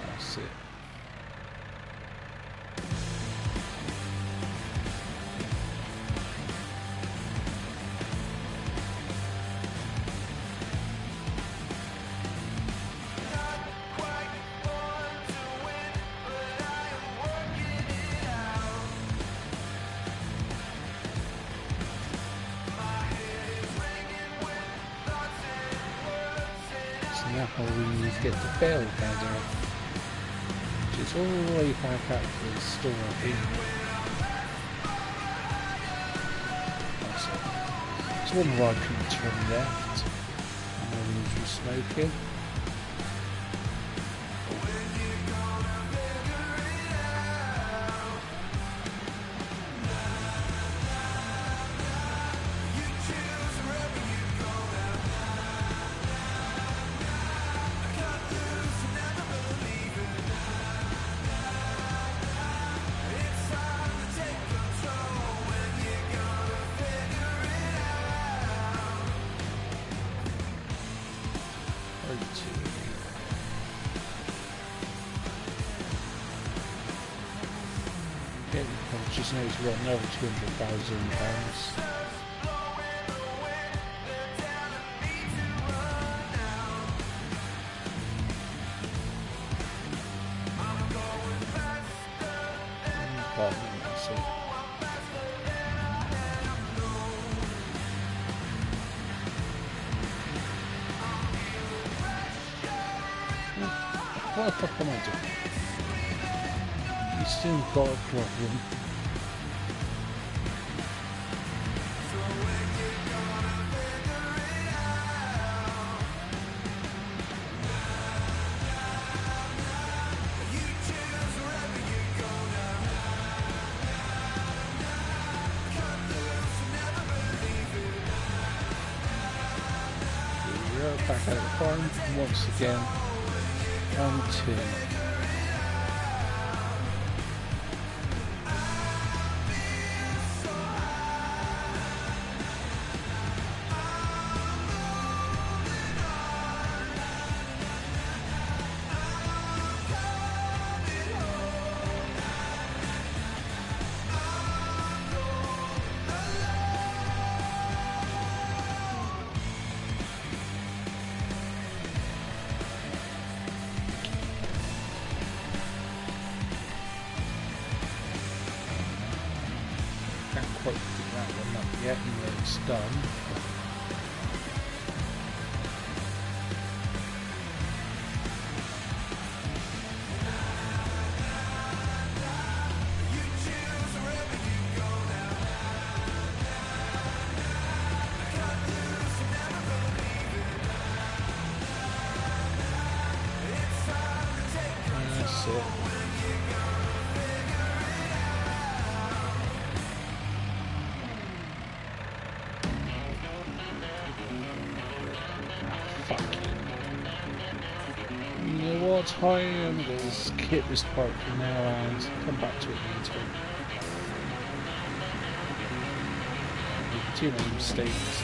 That's it. Now we need to get the bell header, which is all the way back up to the store, I think. That's it. There's one more I couldn't turn left. And I was just smoking. Just noticed we've got another £200,000. What the fuck am I doing? You still got a problem. Back out of the farm once again. 1, 2. Quite pick that one up yet, even though it's done. And that's it. You know what, I am going to skip this part for now and come back to it later. Too many mistakes.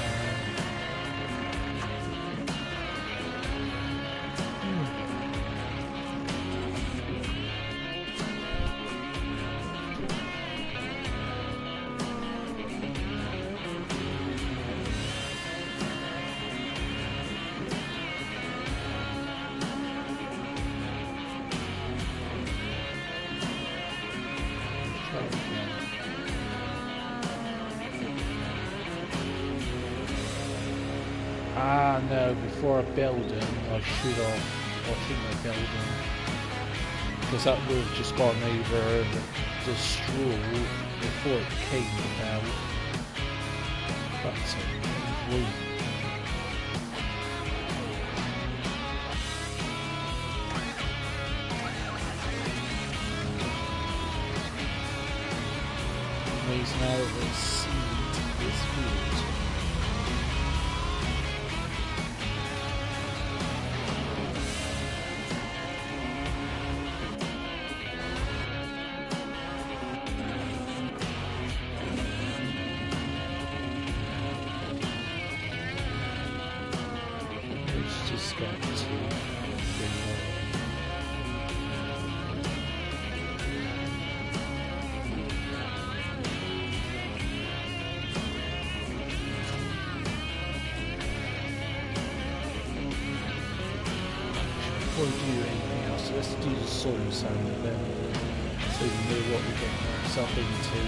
Ah, no, before I build them, I should have. I think I build them. Because that would have just gone over the straw before it came about. That's it. Means now the seed is filled. Let's just get to before we do anything else, let's do the soil sand then, so you know what we're getting ourselves into.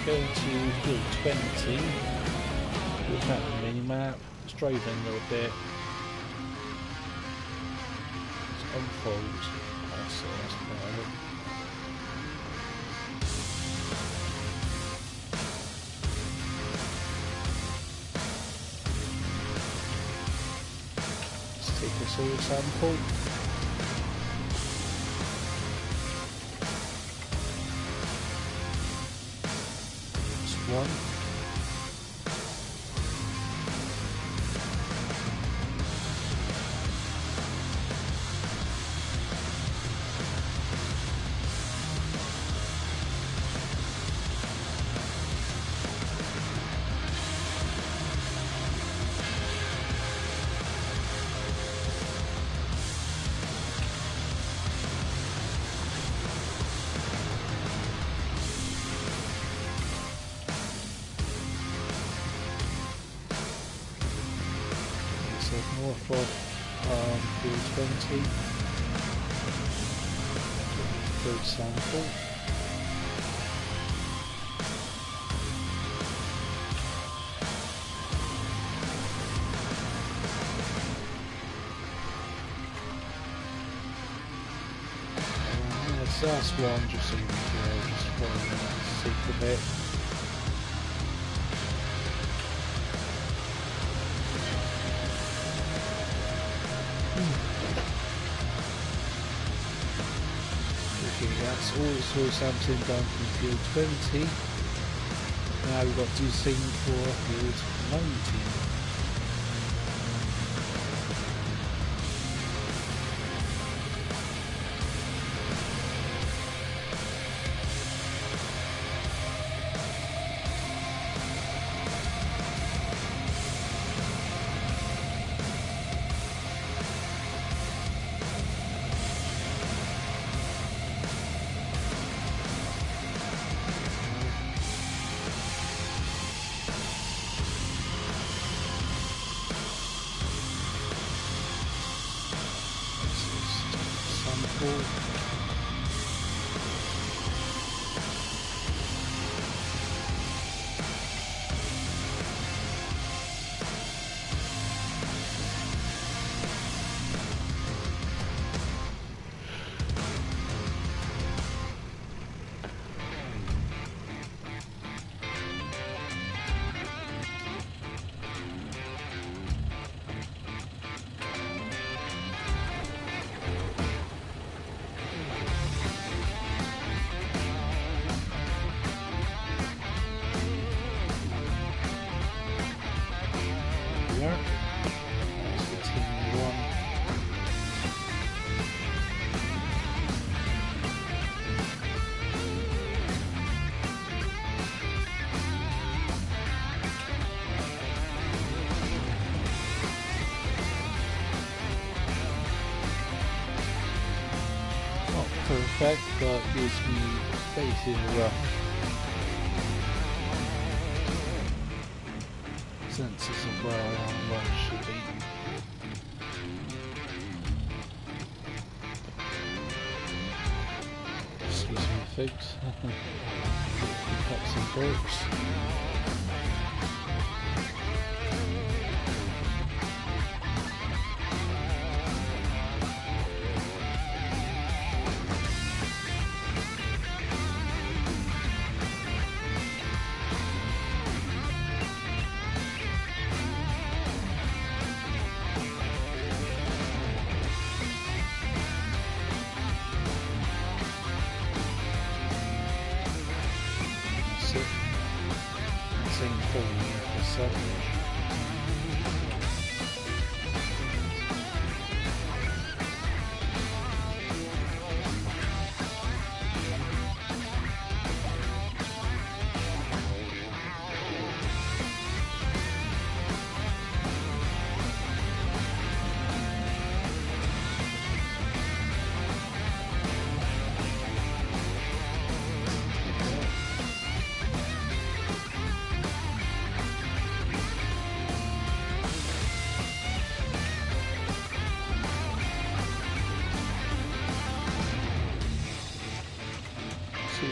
Go to field 20, look at the mini-map, let's drive in a little bit, let's unfold, that's better. Let's take a soil sample. One. North of field 20, third sample. That's the last one, just so you can just follow the sake of it. That's all the soil sampling done from field 20. Now we've got to do the same for field 19. perfect, but gives me basically rough senses of where I am and where I should be. Excuse me, folks. Got some burps.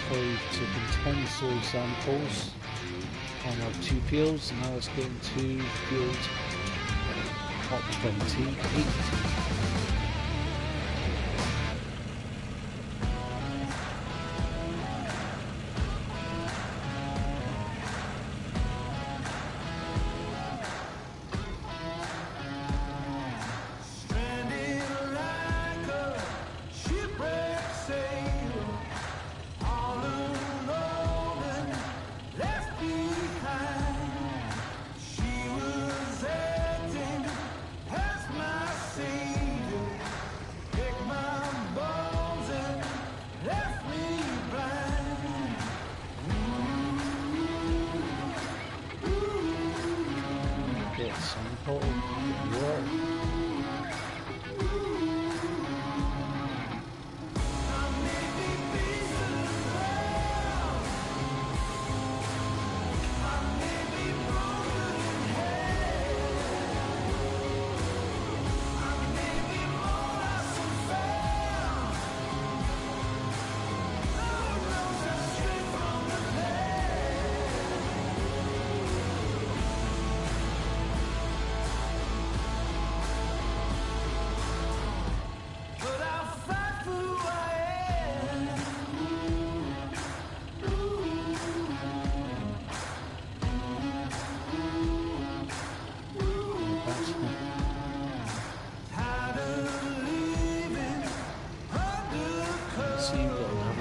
Taken 10 soil samples on our 2 fields, and now let's get into field top 28.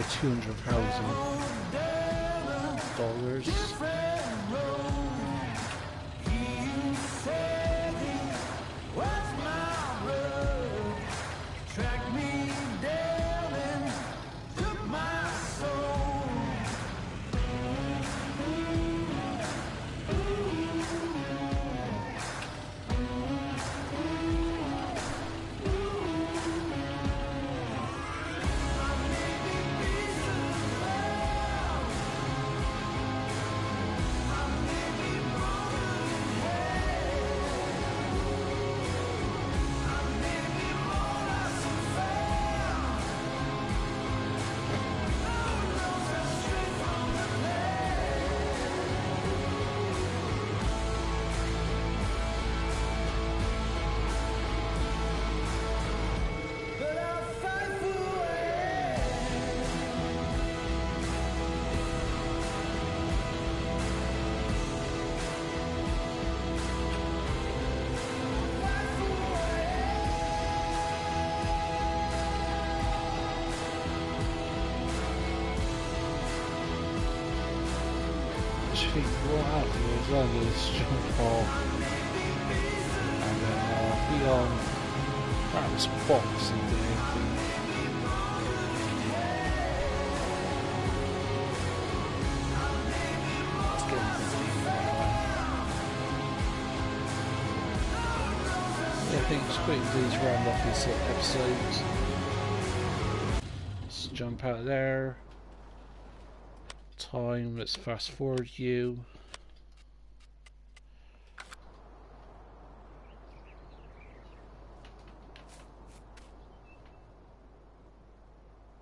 $200,000. What happened was I just jump off and then be on that box and do anything. Yeah, I think it's pretty easy to round off this episode. Let's jump out of there. Time, let's fast forward you.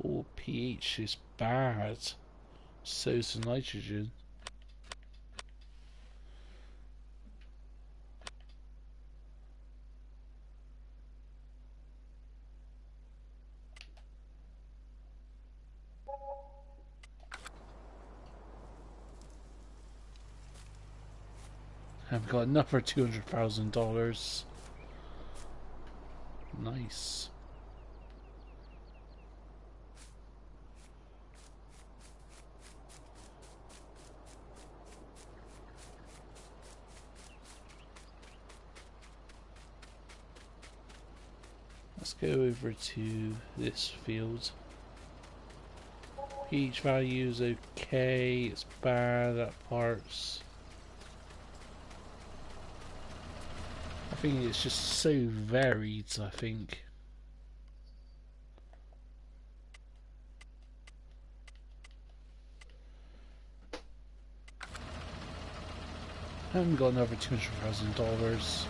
Oh, pH is bad. So's the nitrogen. I've got another $200,000. Nice. Let's go over to this field. pH value is okay, it's bad at parts. I think it's just so varied, I think. I haven't got another $200,000.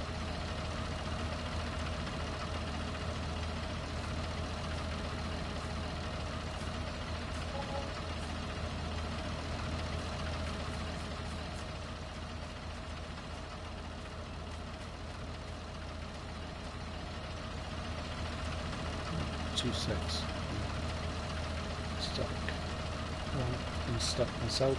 Two secs. Stuck. Right, I'm stuck myself.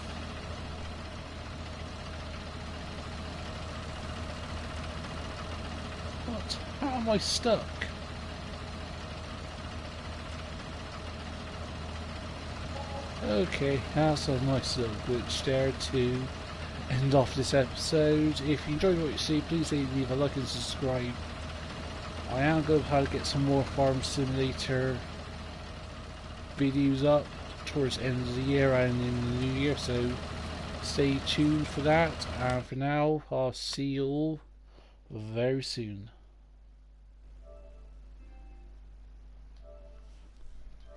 What? How am I stuck? Okay, that's a nice little glitch there to end off this episode. If you enjoyed what you see, please leave a like and subscribe. I am going to try to get some more Farm Simulator videos up towards the end of the year and in the new year, so stay tuned for that. And for now, I'll see you all very soon.